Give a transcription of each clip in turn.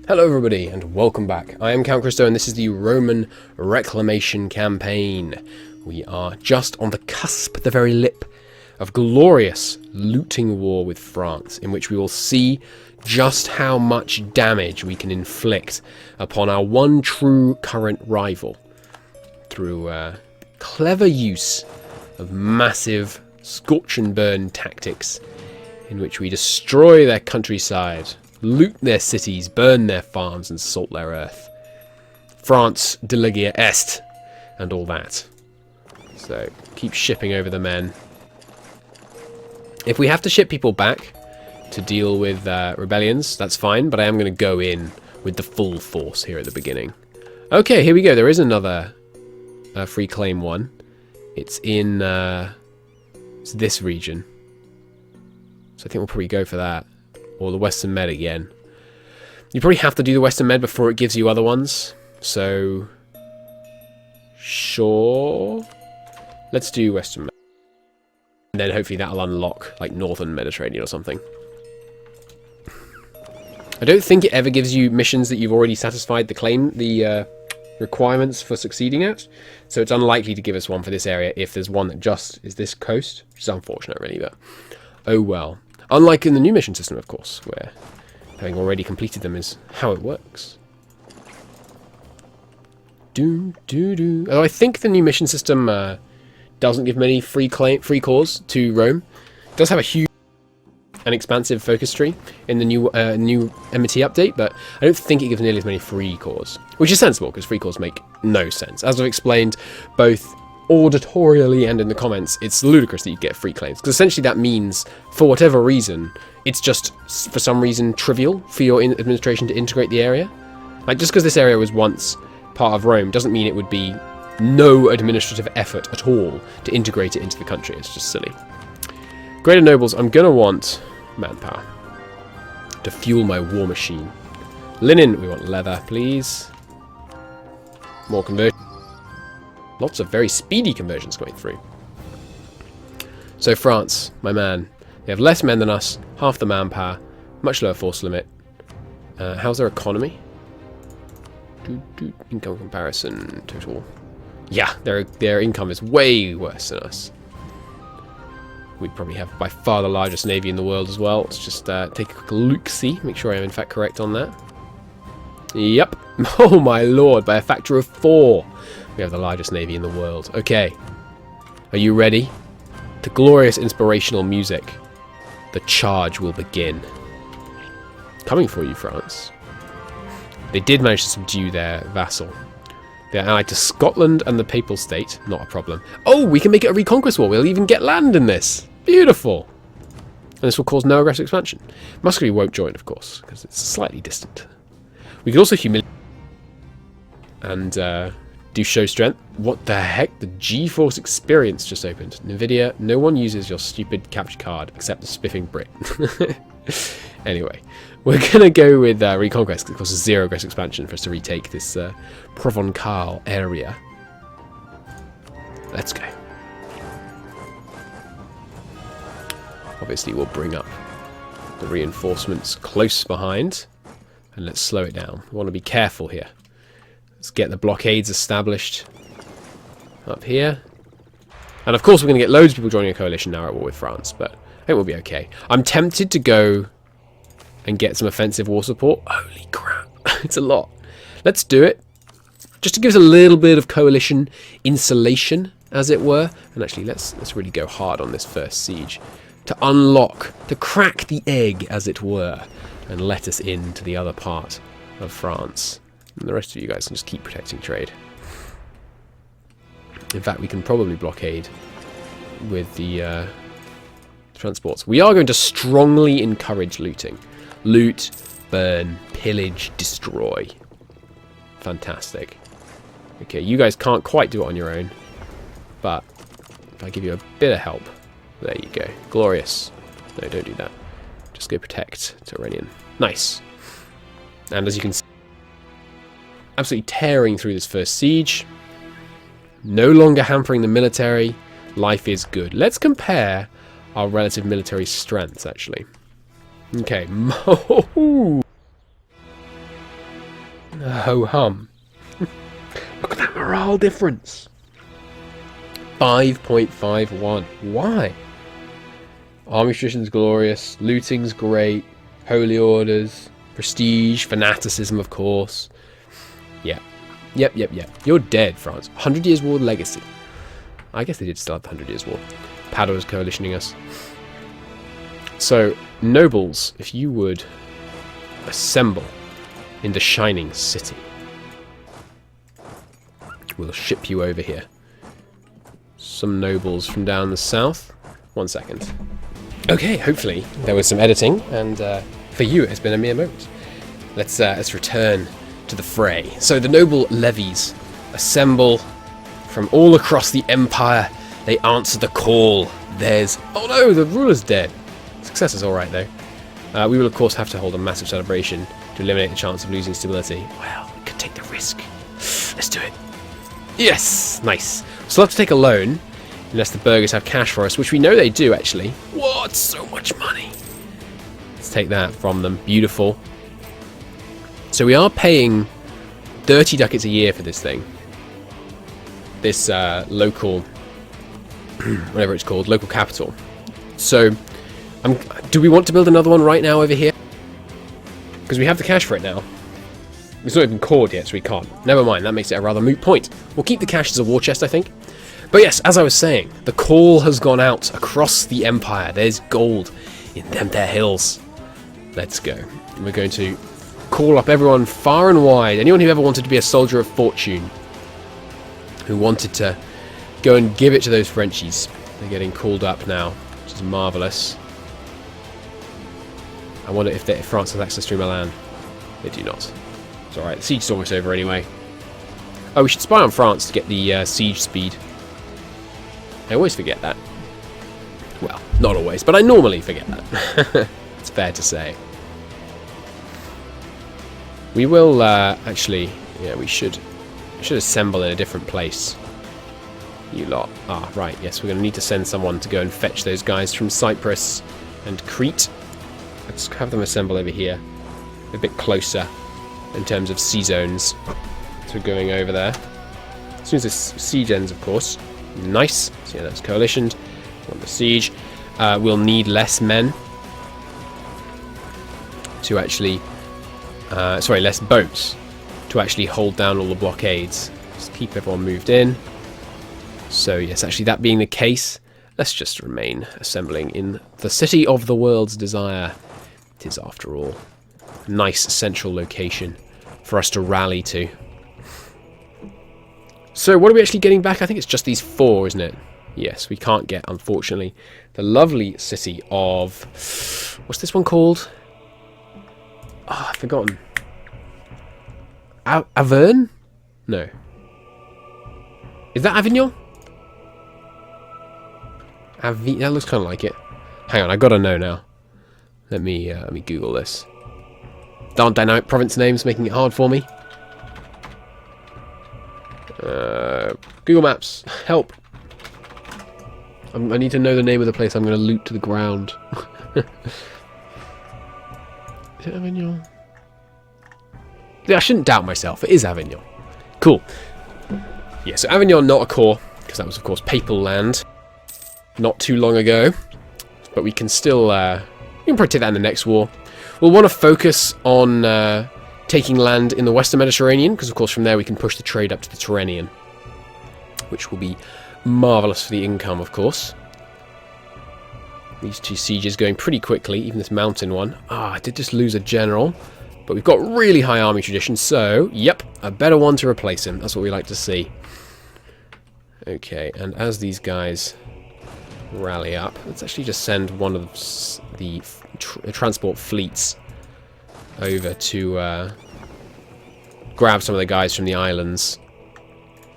Hello everybody and welcome back. I am Count Christo and this is the Roman Reclamation campaign. We are just on the cusp, the very lip, of glorious looting war with France, in which we will see just how much damage we can inflict upon our one true current rival through clever use of massive scorch and burn tactics in which we destroy their countryside, loot their cities, burn their farms, and salt their earth. France delegia est, and all that. So, keep shipping over the men. If we have to ship people back to deal with rebellions, that's fine, but I am going to go in with the full force here at the beginning. Okay, here we go. There is another free claim one. It's in it's this region. So I think we'll probably go for that. Or the Western Med again. You probably have to do the Western Med before it gives you other ones. So, sure. Let's do Western Med. And then hopefully that'll unlock like Northern Mediterranean or something. I don't think it ever gives you missions that you've already satisfied the requirements for succeeding at. So it's unlikely to give us one for this area if there's one that just is this coast. Which is unfortunate really, but oh well. Unlike in the new mission system, of course, where having already completed them is how it works. Oh, I think the new mission system doesn't give many free cores to Rome. It does have a huge and expansive focus tree in the new M&T update, but I don't think it gives nearly as many free cores, which is sensible because free cores make no sense. As I've explained, both auditorially and in the comments, it's ludicrous that you get free claims, because essentially that means, for whatever reason, it's just for some reason trivial for your administration to integrate the area. Like, just because this area was once part of Rome doesn't mean it would be no administrative effort at all to integrate it into the country. It's just silly. Greater nobles, I'm gonna want manpower to fuel my war machine. Linen, we want leather, please. More conversion. Lots of very speedy conversions going through. So France, my man. They have less men than us, half the manpower, much lower force limit. How's their economy? Income comparison, total. Yeah, their income is way worse than us. We probably have by far the largest navy in the world as well. Let's just take a quick look-see, make sure I am in fact correct on that. Yep. Oh my lord, by a factor of 4. We have the largest navy in the world. Okay. Are you ready? The glorious inspirational music. The charge will begin. Coming for you, France. They did manage to subdue their vassal. They're allied to Scotland and the Papal State. Not a problem. Oh, we can make it a reconquest war. We'll even get land in this. Beautiful. And this will cause no aggressive expansion. Muscovy won't join, of course, because it's slightly distant. We could also humiliate and do show strength. What the heck? The GeForce Experience just opened. NVIDIA, no one uses your stupid capture card except the spiffing Brit. Anyway, we're going to go with Reconquest, because it causes 0 aggressive expansion for us to retake this Provençal area. Let's go. Obviously, we'll bring up the reinforcements close behind, and let's slow it down. We want to be careful here. Let's get the blockades established up here. And of course we're going to get loads of people joining a coalition now at war with France, but I think we'll be okay. I'm tempted to go and get some offensive war support. Holy crap, it's a lot. Let's do it. Just to give us a little bit of coalition insulation, as it were. And actually, let's really go hard on this first siege. To unlock, to crack the egg, as it were, and let us into the other part of France. And the rest of you guys can just keep protecting trade. In fact, we can probably blockade with the transports. We are going to strongly encourage looting. Loot, burn, pillage, destroy. Fantastic. Okay, you guys can't quite do it on your own. But if I give you a bit of help, there you go. Glorious. No, don't do that. Just go protect Tyrrhenian. Nice. And as you can see, absolutely tearing through this first siege. No longer hampering the military. Life is good. Let's compare our relative military strengths, actually. Okay. Ho-hum. Look at that morale difference. 5.51. Why? Army tradition's glorious. Looting's great. Holy orders. Prestige. Fanaticism, of course. Yeah. Yep. You're dead, France. 100 Years' War legacy. I guess they did still have the 100 Years' War. Padua coalitioning us. So, nobles, if you would assemble in the Shining City, we'll ship you over here. Some nobles from down the south. 1 second. Okay, hopefully there was some editing, and for you it has been a mere moment. Let's return to the fray. So the noble levies assemble from all across the empire. They answer the call. There's... oh no, the ruler's dead. Success is alright though. We will of course have to hold a massive celebration to eliminate the chance of losing stability. Well, we could take the risk. Let's do it. Yes! Nice. So we'll have to take a loan, unless the burghers have cash for us, which we know they do actually. What? So much money. Let's take that from them. Beautiful. So we are paying 30 ducats a year for this thing. This local, whatever it's called, local capital. So, do we want to build another one right now over here? Because we have the cash for it now. It's not even cored yet, so we can't. Never mind, that makes it a rather moot point. We'll keep the cash as a war chest, I think. But yes, as I was saying, the call has gone out across the empire. There's gold in them there hills. Let's go. We're going to call up everyone far and wide. Anyone who ever wanted to be a soldier of fortune, who wanted to go and give it to those Frenchies. They're getting called up now, which is marvellous. I wonder if France has access to Milan. They do not. It's alright, the siege is almost over anyway. Oh, we should spy on France to get the siege speed. I always forget that. Well, not always, but I normally forget that. It's fair to say. We will actually... yeah, we should assemble in a different place. You lot. Ah, right, yes, we're going to need to send someone to go and fetch those guys from Cyprus and Crete. Let's have them assemble over here. A bit closer in terms of sea zones. So we're going over there. As soon as this siege ends, of course. Nice. So yeah, that's coalitioned. On the siege. We'll need less men to actually... sorry, less boats to actually hold down all the blockades. Just keep everyone moved in. So yes, actually that being the case, let's just remain assembling in the city of the world's desire. It is, after all, a nice central location for us to rally to. So what are we actually getting back? I think it's just these 4, isn't it? Yes, we can't get, unfortunately, the lovely city of... what's this one called? Oh, I've forgotten. Auvergne? No. Is that Avignon? That looks kind of like it. Hang on, I gotta know now. Let me Google this. Darn dynamic province names making it hard for me. Google Maps, help! I need to know the name of the place I'm going to loot to the ground. Is it Avignon? Yeah, I shouldn't doubt myself. It is Avignon. Cool. Yeah, so Avignon, not a core, because that was, of course, papal land not too long ago. But we can still... we can probably take that in the next war. We'll want to focus on taking land in the Western Mediterranean, because, of course, from there we can push the trade up to the Tyrrhenian, which will be marvellous for the income, of course. These 2 sieges going pretty quickly, even this mountain one. Ah, I did just lose a general. But we've got really high army tradition, so, yep, a better one to replace him. That's what we like to see. Okay, and as these guys rally up, let's actually just send one of the transport fleets over to grab some of the guys from the islands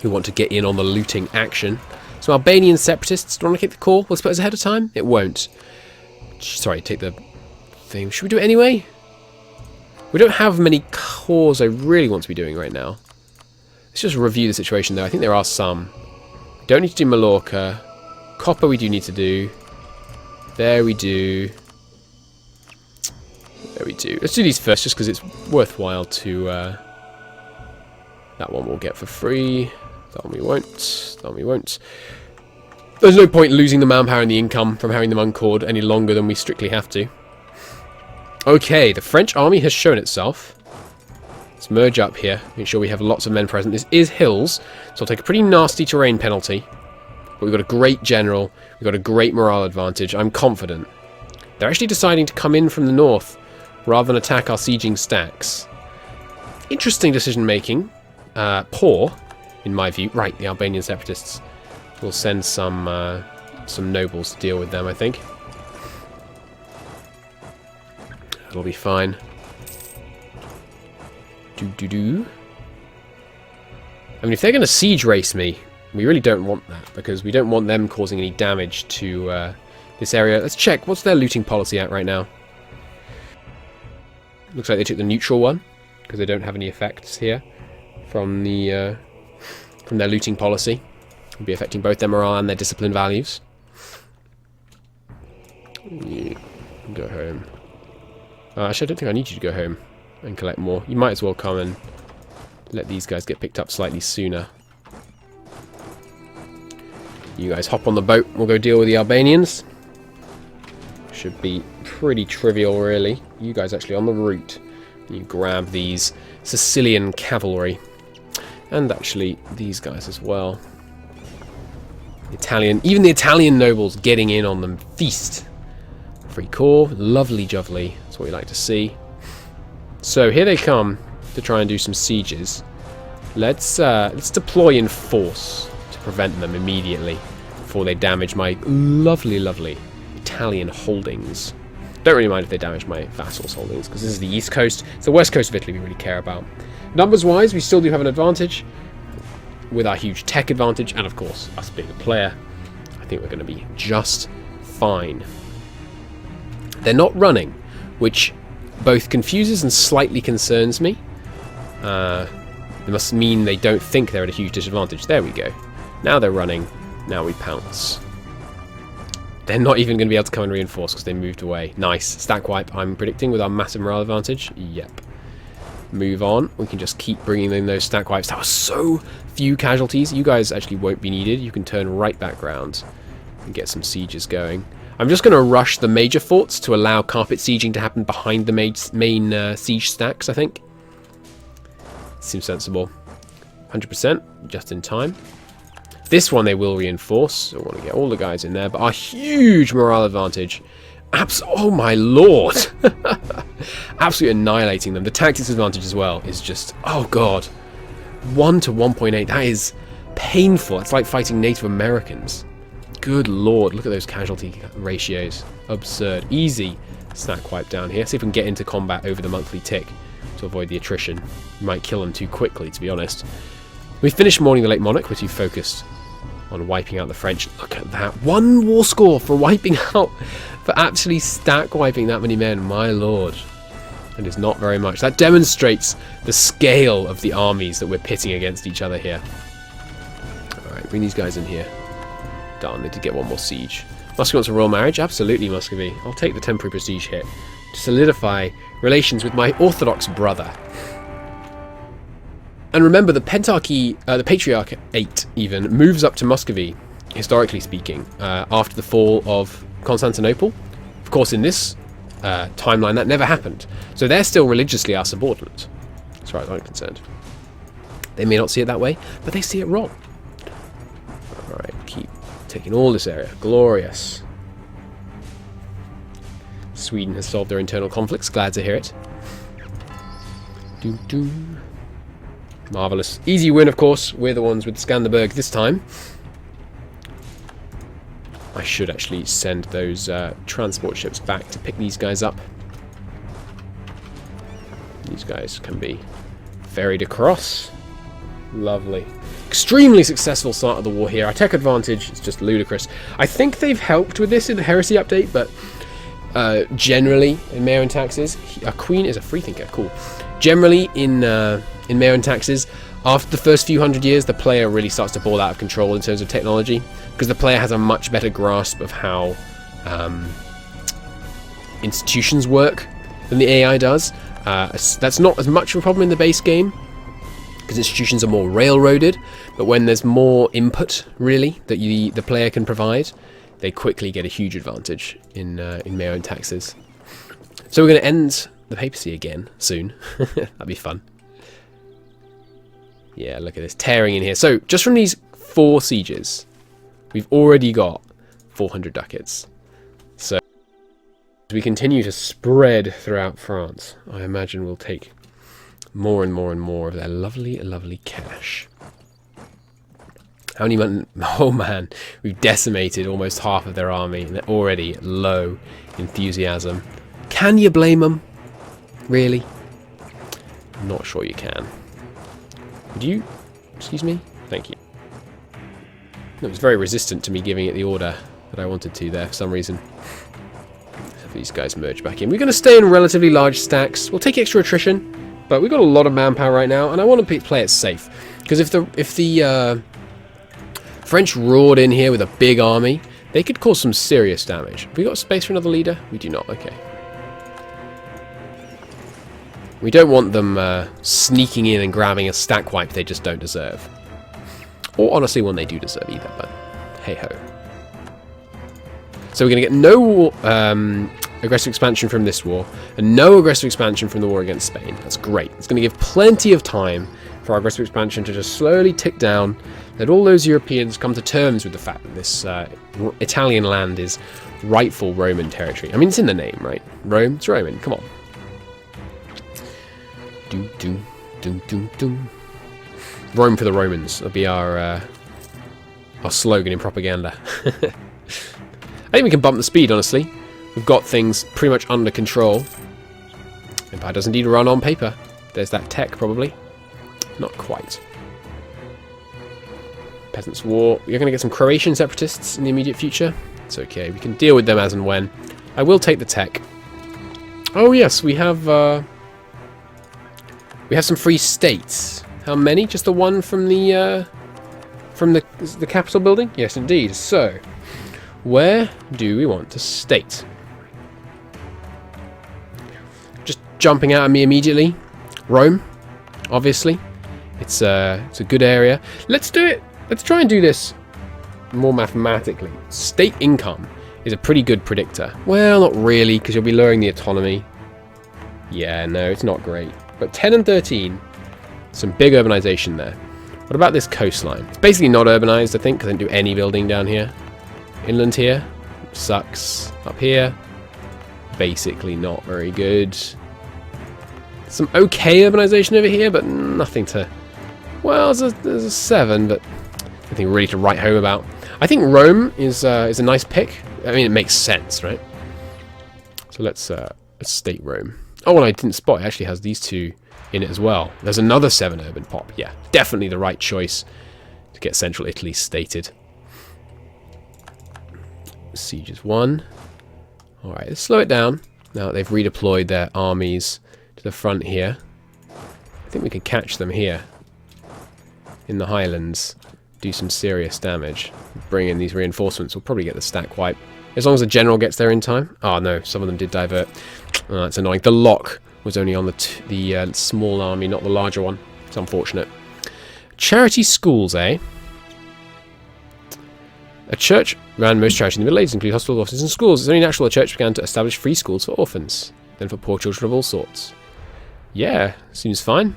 who want to get in on the looting action. So Albanian separatists, do you want to kick the call? We'll suppose ahead of time? It won't. Sorry, take the thing. Should we do it anyway? We don't have many cores I really want to be doing right now. Let's just review the situation though. I think there are some. We don't need to do Mallorca. Copper we do need to do. There we do. There we do. Let's do these first just because it's worthwhile to That one we'll get for free. That one we won't. That one we won't. There's no point losing the manpower and the income from having them uncored any longer than we strictly have to. Okay, the French army has shown itself. Let's merge up here. Make sure we have lots of men present. This is hills, so I'll take a pretty nasty terrain penalty. But we've got a great general. We've got a great morale advantage. I'm confident. They're actually deciding to come in from the north rather than attack our sieging stacks. Interesting decision making. Poor, in my view. Right, the Albanian separatists. We'll send some nobles to deal with them, I think. That'll be fine. I mean, if they're going to siege race me, we really don't want that, because we don't want them causing any damage to this area. Let's check. What's their looting policy at right now? Looks like they took the neutral one, because they don't have any effects here from their looting policy. It'll be affecting both their morale and their discipline values. Yeah, go home. Actually, I don't think I need you to go home and collect more. You might as well come and let these guys get picked up slightly sooner. You guys hop on the boat. We'll go deal with the Albanians. Should be pretty trivial, really. You guys actually on the route. You grab these Sicilian cavalry. And actually, these guys as well. Even the Italian nobles getting in on them. Feast. Free core. Lovely jubbly. That's what we like to see. So here they come to try and do some sieges. Let's deploy in force to prevent them immediately before they damage my lovely, lovely Italian holdings. Don't really mind if they damage my vassals' holdings, because this is the east coast. It's the west coast of Italy we really care about. Numbers-wise, we still do have an advantage with our huge tech advantage, and of course, us being a player. I think we're going to be just fine. They're not running, which both confuses and slightly concerns me. It must mean they don't think they're at a huge disadvantage. There we go. Now they're running. Now we pounce. They're not even going to be able to come and reinforce because they moved away. Nice. Stack wipe, I'm predicting, with our massive morale advantage. Yep. Move on. We can just keep bringing in those stack wipes. That was so few casualties. You guys actually won't be needed. You can turn right back round and get some sieges going. I'm just going to rush the major forts to allow carpet sieging to happen behind the main siege stacks, I think. Seems sensible. 100%, just in time. This one they will reinforce, so I want to get all the guys in there, but our huge morale advantage. Oh my lord! Absolutely annihilating them. The tactics advantage as well is just, oh god. 1 to 1.8, that is painful. It's like fighting Native Americans. Good lord, look at those casualty ratios. Absurd. Easy stack wipe down here. See if we can get into combat over the monthly tick to avoid the attrition. We might kill them too quickly, to be honest. We finished mourning the late monarch. We're too focused on wiping out the French. Look at that. 1 war score for wiping out, for actually stack wiping that many men. My lord. That is not very much. That demonstrates the scale of the armies that we're pitting against each other here. Alright, bring these guys in here. Darn, need to get one more siege. Muscovy wants a royal marriage? Absolutely, Muscovy. I'll take the temporary prestige hit to solidify relations with my Orthodox brother. And remember, the Pentarchy, the Patriarch 8 even, moves up to Muscovy, historically speaking, after the fall of Constantinople. Of course, in this timeline, that never happened. So they're still religiously our subordinate, as far as I'm concerned. They may not see it that way, but they see it wrong. Alright, keep taking all this area. Glorious. Sweden has solved their internal conflicts. Glad to hear it. Doom. Marvellous. Easy win, of course. We're the ones with Skanderberg this time. I should actually send those transport ships back to pick these guys up. These guys can be ferried across. Lovely. Extremely successful start of the war here. Our tech advantage is just ludicrous. I think they've helped with this in the Heresy update, but generally in MEIOU&Taxes, a queen is a freethinker. Cool. Generally in MEIOU&Taxes, after the first few hundred years, the player really starts to ball out of control in terms of technology, because the player has a much better grasp of how institutions work than the AI does. That's not as much of a problem in the base game, because institutions are more railroaded, but when there's more input, really, that the player can provide, they quickly get a huge advantage in MEIOU&Taxes. So we're going to end the papacy again soon. That'd be fun. Yeah, look at this, tearing in here. So just from these 4 sieges, we've already got 400 ducats. So as we continue to spread throughout France, I imagine we'll take more and more and more of their lovely, lovely cash. How many men? Oh man, we've decimated almost half of their army, and they're already at low enthusiasm. Can you blame them? Really? I'm not sure you can. Would you? Excuse me? Thank you. It was very resistant to me giving it the order that I wanted to there for some reason. Have these guys merge back in. We're going to stay in relatively large stacks. We'll take extra attrition. But we've got a lot of manpower right now, and I want to play it safe. Because if the French roared in here with a big army, they could cause some serious damage. Have we got space for another leader? We do not. Okay. We don't want them sneaking in and grabbing a stack wipe they just don't deserve. Or honestly, one they do deserve either, but hey-ho. So we're going to get no aggressive expansion from this war, and no aggressive expansion from the war against Spain. That's great. It's going to give plenty of time for our aggressive expansion to just slowly tick down, let all those Europeans come to terms with the fact that this Italian land is rightful Roman territory. I mean, it's in the name, right? Rome, it's Roman. Come on. Rome for the Romans. That'll be our slogan in propaganda. I think we can bump the speed, honestly. We've got things pretty much under control. Empire does indeed run on paper. There's that tech, probably. Not quite. Peasants' War. You're going to get some Croatian separatists in the immediate future. It's okay. We can deal with them as and when. I will take the tech. Oh, yes. We have some free states. How many? Just the one from the Capitol building? Yes, indeed. So, where do we want to state? Just jumping out at me immediately. Rome, obviously. It's a good area. Let's do it. Let's try and do this more mathematically. State income is a pretty good predictor. Well, not really, because you'll be lowering the autonomy. Yeah, no, it's not great. But 10 and 13, some big urbanization there. What about this coastline? It's basically not urbanized, I think, because I didn't do any building down here. Inland here, sucks. Up here, basically not very good. Some okay urbanization over here, but nothing to... Well, there's a 7, but nothing really to write home about. I think Rome is a nice pick. I mean, it makes sense, right? So let's state Rome. Oh, and I didn't spot. It actually has these two in it as well. There's another 7 urban pop. Yeah, definitely the right choice to get central Italy stated. Siege is 1. All right, let's slow it down. Now that they've redeployed their armies to the front here. I think we can catch them here in the highlands, do some serious damage. Bring in these reinforcements. We'll probably get the stack wipe. As long as the general gets there in time. Oh no, some of them did divert. Oh, that's annoying. The lock was only on the small army, not the larger one. It's unfortunate. Charity schools, eh? A church ran most charities in the Middle Ages, including hospitals, offices, and schools. It's only natural the church began to establish free schools for orphans, then for poor children of all sorts. Yeah, seems fine.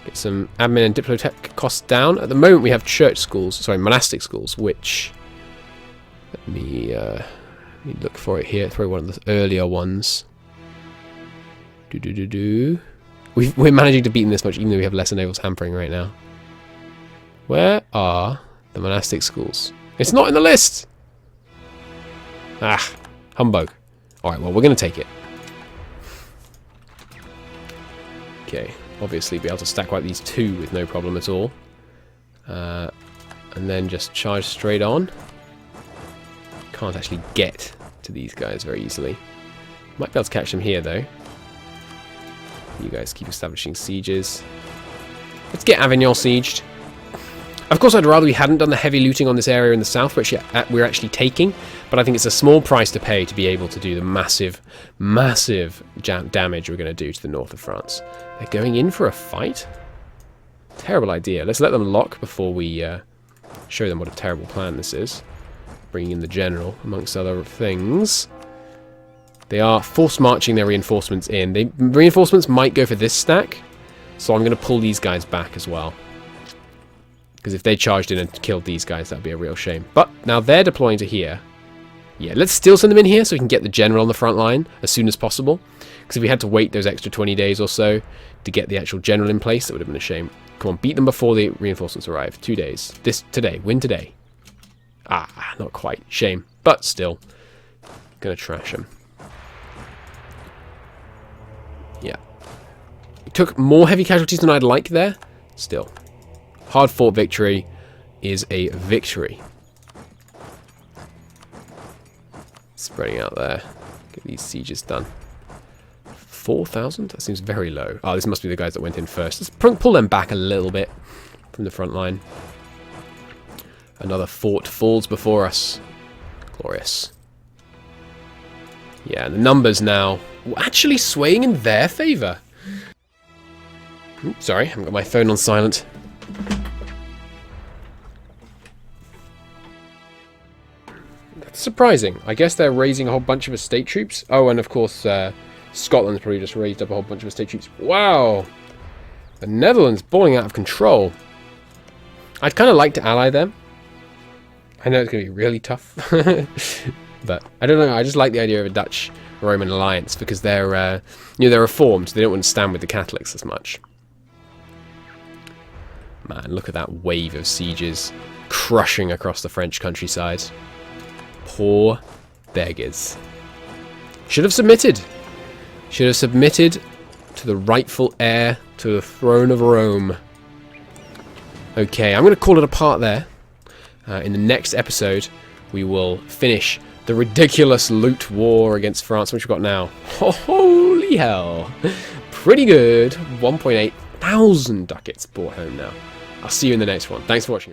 Get some admin and diplotech costs down. At the moment, we have church schools, sorry, monastic schools, which... Let me look for it here. It's probably one of the earlier ones. We're managing to beat them this much, even though we have lesser navals hampering right now. Where are the monastic schools? It's not in the list! Ah, humbug. Alright, well, we're going to take it. Okay, obviously be able to stack wipe these 2 with no problem at all. And then just charge straight on. Can't actually get to these guys very easily. Might be able to catch them here, though. You guys keep establishing sieges. Let's get Avignon sieged. Of course, I'd rather we hadn't done the heavy looting on this area in the south, which we're actually taking, but I think it's a small price to pay to be able to do the massive, massive damage we're going to do to the north of France. They're going in for a fight? Terrible idea. Let's let them lock before we show them what a terrible plan this is. Bringing in the general, amongst other things. They are force marching their reinforcements in. Reinforcements might go for this stack, so I'm going to pull these guys back as well. Because if they charged in and killed these guys, that would be a real shame. But now they're deploying to here. Yeah, let's still send them in here so we can get the general on the front line as soon as possible. Because if we had to wait those extra 20 days or so to get the actual general in place, that would have been a shame. Come on, beat them before the reinforcements arrive. 2 days. Today. Win today. Ah, not quite. Shame. But still. Gonna trash them. Yeah. We took more heavy casualties than I'd like there. Still. Hard-fought victory is a victory. Spreading out there. Get these sieges done. 4,000? That seems very low. Oh, this must be the guys that went in first. Let's pull them back a little bit from the front line. Another fort falls before us. Glorious. Yeah, and the numbers now actually swaying in their favour. Oops, sorry, I haven't got my phone on silent. That's surprising. I guess they're raising a whole bunch of estate troops. Oh, and of course, Scotland's probably just raised up a whole bunch of estate troops. Wow! The Netherlands balling out of control. I'd kind of like to ally them. I know it's going to be really tough. But I don't know, I just like the idea of a Dutch-Roman alliance because they're, they're reformed. They don't want to stand with the Catholics as much. Man, look at that wave of sieges crushing across the French countryside. Poor beggars. Should have submitted. Should have submitted to the rightful heir to the throne of Rome. Okay, I'm going to call it a part there. In the next episode, we will finish the ridiculous loot war against France, which we've got now. Holy hell. Pretty good. 1,800 ducats brought home now. I'll see you in the next one. Thanks for watching.